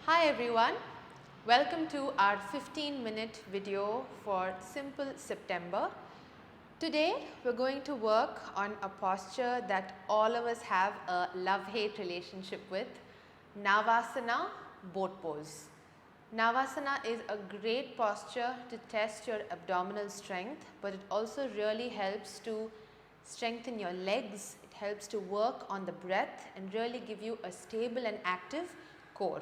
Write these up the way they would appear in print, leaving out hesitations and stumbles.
Hi everyone, welcome to our 15-minute video for Simple September. Today we're going to work on a posture that all of us have a love-hate relationship with, Navasana boat pose. Navasana is a great posture to test your abdominal strength, but it also really helps to strengthen your legs. It helps to work on the breath and really give you a stable and active core.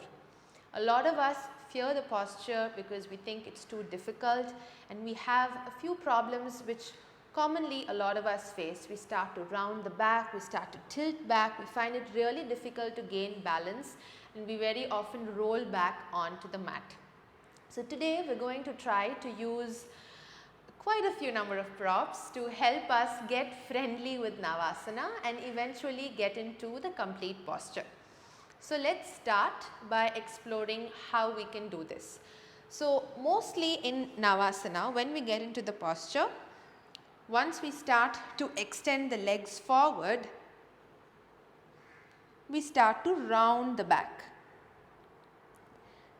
A lot of us fear the posture because we think it's too difficult, and we have a few problems which commonly a lot of us face. We start to round the back, we start to tilt back, we find it really difficult to gain balance, and we very often roll back onto the mat. So today we're going to try to use quite a few number of props to help us get friendly with Navasana and eventually get into the complete posture. So let's start by exploring how we can do this. So mostly in Navasana, when we get into the posture, once we start to extend the legs forward, we start to round the back.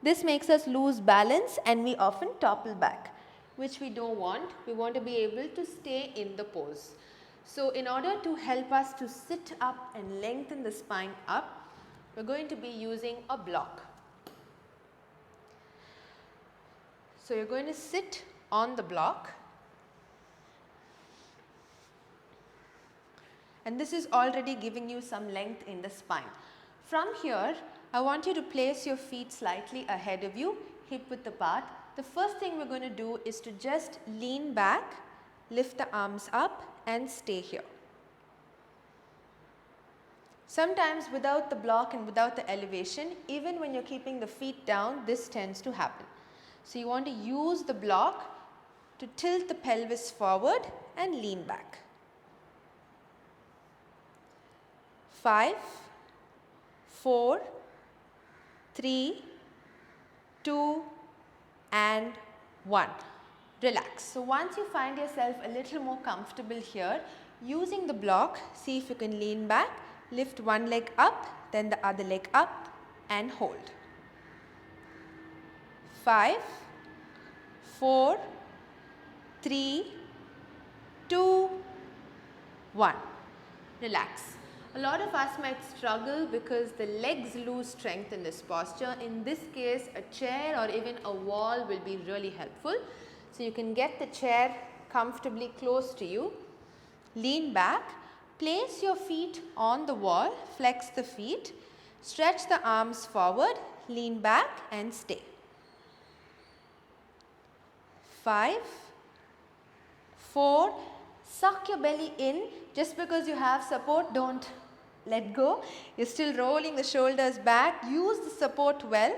This makes us lose balance and we often topple back, which we don't want. We want to be able to stay in the pose. So in order to help us to sit up and lengthen the spine up, we're going to be using a block. So you're going to sit on the block, and this is already giving you some length in the spine. From here, I want you to place your feet slightly ahead of you, hip width apart. The first thing we're going to do is to just lean back, lift the arms up and stay here. Sometimes without the block and without the elevation, even when you're keeping the feet down, this tends to happen. So you want to use the block to tilt the pelvis forward and lean back. 5, 4, 3, 2 and 1. Relax. So once you find yourself a little more comfortable here, using the block, see if you can lean back. Lift one leg up, then the other leg up and hold. 5, 4, 3, 2, 1. Relax. A lot of us might struggle because the legs lose strength in this posture. In this case, a chair or even a wall will be really helpful. So you can get the chair comfortably close to you. Lean back. Place your feet on the wall, flex the feet, stretch the arms forward, lean back and stay. 5, 4, suck your belly in. Just because you have support, don't let go. You're still rolling the shoulders back. Use the support well.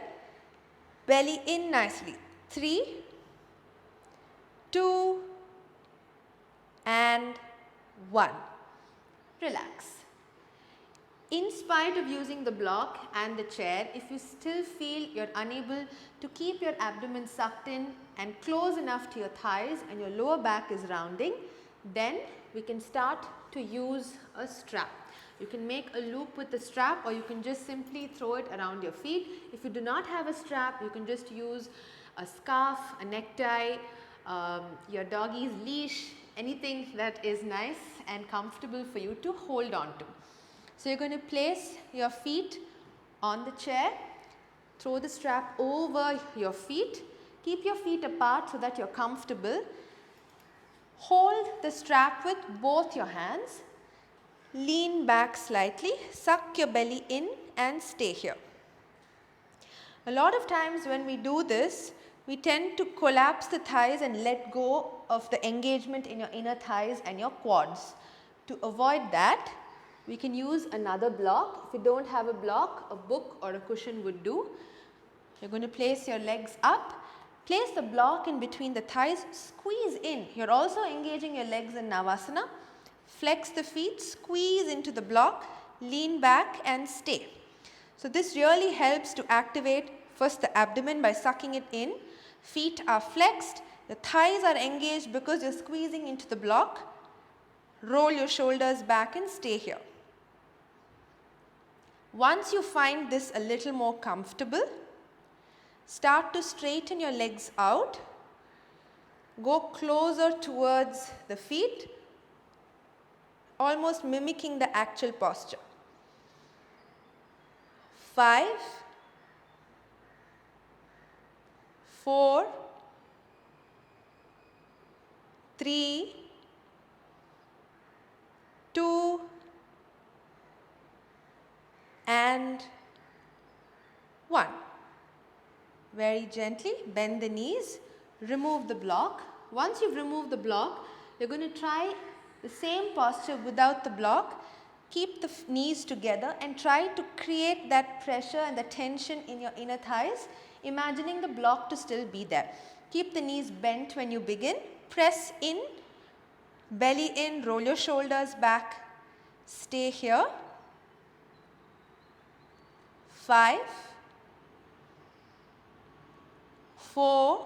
Belly in nicely. 3, 2 and 1. Relax. In spite of using the block and the chair, if you still feel you're unable to keep your abdomen sucked in and close enough to your thighs and your lower back is rounding, then we can start to use a strap. You can make a loop with the strap, or you can just simply throw it around your feet. If you do not have a strap, you can just use a scarf, a necktie, your doggy's leash, anything that is nice and comfortable for you to hold on to. So you're going to place your feet on the chair, throw the strap over your feet, keep your feet apart so that you're comfortable. Hold the strap with both your hands, lean back slightly, suck your belly in and stay here. A lot of times when we do this, we tend to collapse the thighs and let go of the engagement in your inner thighs and your quads. To avoid that, we can use another block. If you don't have a block, a book or a cushion would do. You're going to place your legs up, place the block in between the thighs, squeeze in. You're also engaging your legs in Navasana. Flex the feet, squeeze into the block, lean back and stay. So this really helps to activate first the abdomen by sucking it in. Feet are flexed, the thighs are engaged because you're squeezing into the block. Roll your shoulders back and stay here. Once you find this a little more comfortable, Start to straighten your legs out. Go closer towards the feet, almost mimicking the actual posture. 5, 4, 3, 2, and 1. Very gently bend the knees, remove the block. Once you've removed the block, you're going to try the same posture without the block. Keep the knees together and try to create that pressure and the tension in your inner thighs, imagining the block to still be there. Keep the knees bent when you begin. Press in, belly in, roll your shoulders back. Stay here. 5, 4,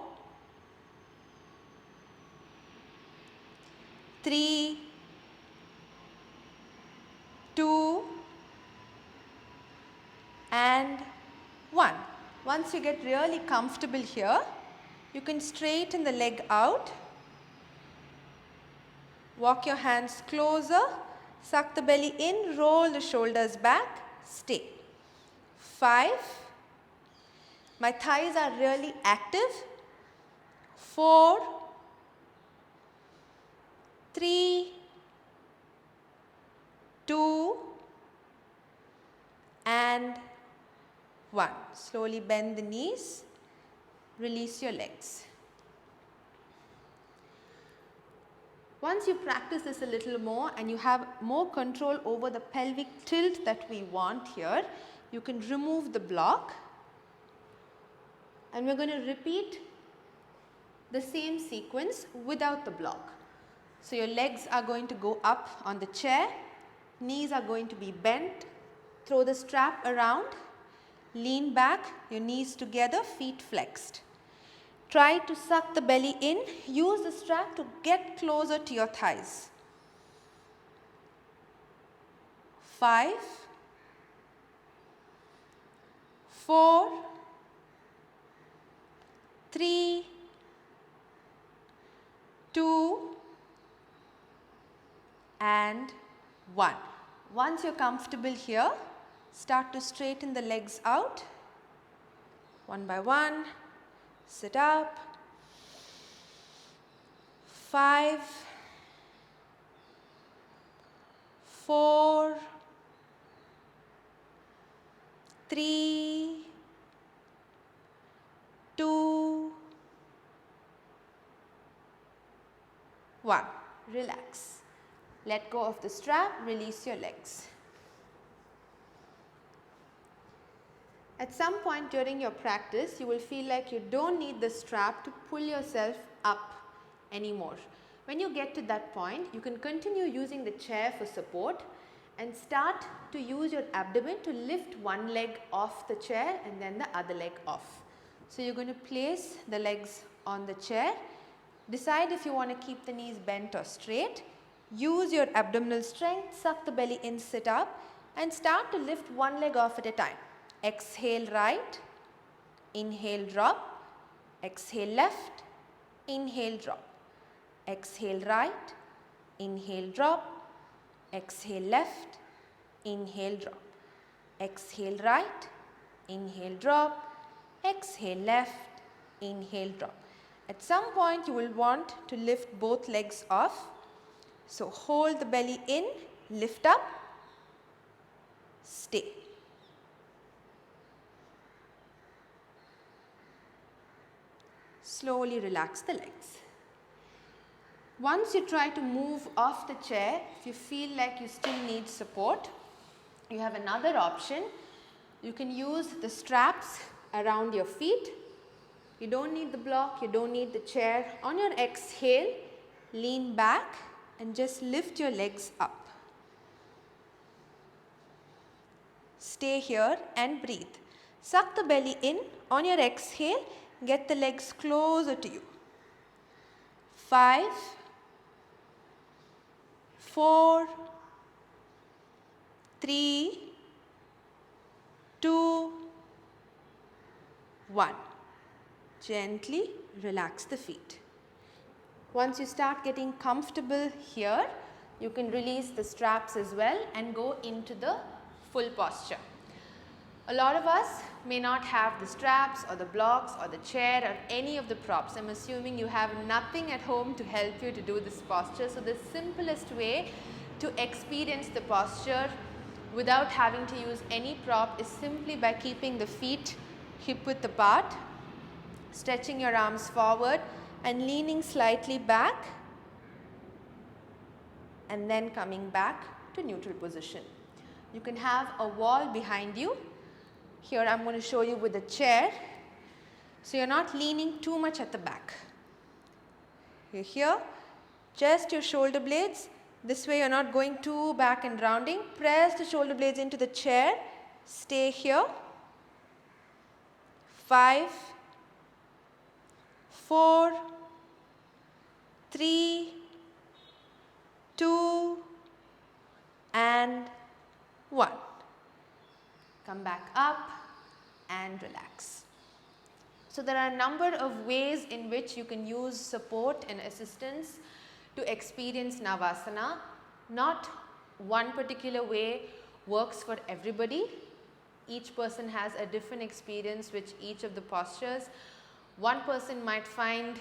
3, 2, and 1. Once you get really comfortable here, you can straighten the leg out. Walk your hands closer, suck the belly in, roll the shoulders back, stay. 5. My thighs are really active. 4, 3, 2, and 1. Slowly bend the knees, release your legs. Once you practice this a little more and you have more control over the pelvic tilt that we want here, you can remove the block. And we're going to repeat the same sequence without the block. So your legs are going to go up on the chair, knees are going to be bent, throw the strap around, lean back, your knees together, feet flexed. Try to suck the belly in, use the strap to get closer to your thighs. 5, 4, 3, 2, and 1. Once you're comfortable here, start to straighten the legs out. One by one, sit up. 5, 4, 3, 2, 1. Relax. Let go of the strap, release your legs. At some point during your practice, you will feel like you don't need the strap to pull yourself up anymore. When you get to that point, you can continue using the chair for support and start to use your abdomen to lift one leg off the chair and then the other leg off. So you're going to place the legs on the chair. Decide if you want to keep the knees bent or straight. Use your abdominal strength, suck the belly in, sit up, and start to lift one leg off at a time. Exhale right, inhale drop, exhale left, inhale drop. Exhale right, inhale drop, exhale left, inhale drop. Exhale right, inhale drop, exhale left, inhale drop. At some point you will want to lift both legs off. So hold the belly in, lift up, stay. Slowly relax the legs. Once you try to move off the chair, if you feel like you still need support, you have another option. You can use the straps around your feet. You don't need the block, you don't need the chair. On your exhale, lean back and just lift your legs up. Stay here and breathe. Suck the belly in. On your exhale, get the legs closer to you. 5, 4, 3, 2, 1. gently relax the feet. Once you start getting comfortable here, you can release the straps as well and go into the full posture. A lot of us may not have the straps or the blocks or the chair or any of the props. I'm assuming you have nothing at home to help you to do this posture. So the simplest way to experience the posture without having to use any prop is simply by keeping the feet hip width apart, stretching your arms forward and leaning slightly back, and then coming back to neutral position. You can have a wall behind you. Here I'm going to show you with a chair. So you're not leaning too much at the back. You're here, just your shoulder blades. This way you're not going too back and rounding. Press the shoulder blades into the chair. Stay here. 5, 4, 3, 2, and 1. Come back up and relax. So there are a number of ways in which you can use support and assistance to experience Navasana. Not one particular way works for everybody. Each person has a different experience with each of the postures. One person might find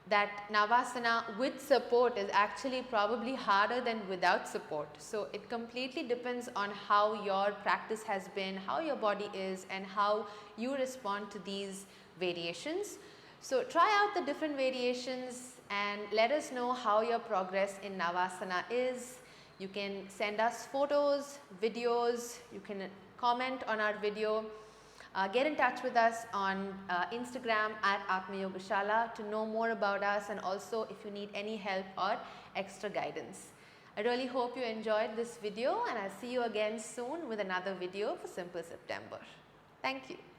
that Navasana with support is actually probably harder than without support. So it completely depends on how your practice has been, how your body is, and how you respond to these variations. So try out the different variations and let us know how your progress in Navasana is. You can send us photos, videos, you can comment on our video. Get in touch with us on Instagram at Atma Shala to know more about us, and also if you need any help or extra guidance. I really hope you enjoyed this video, and I'll see you again soon with another video for Simple September. Thank you.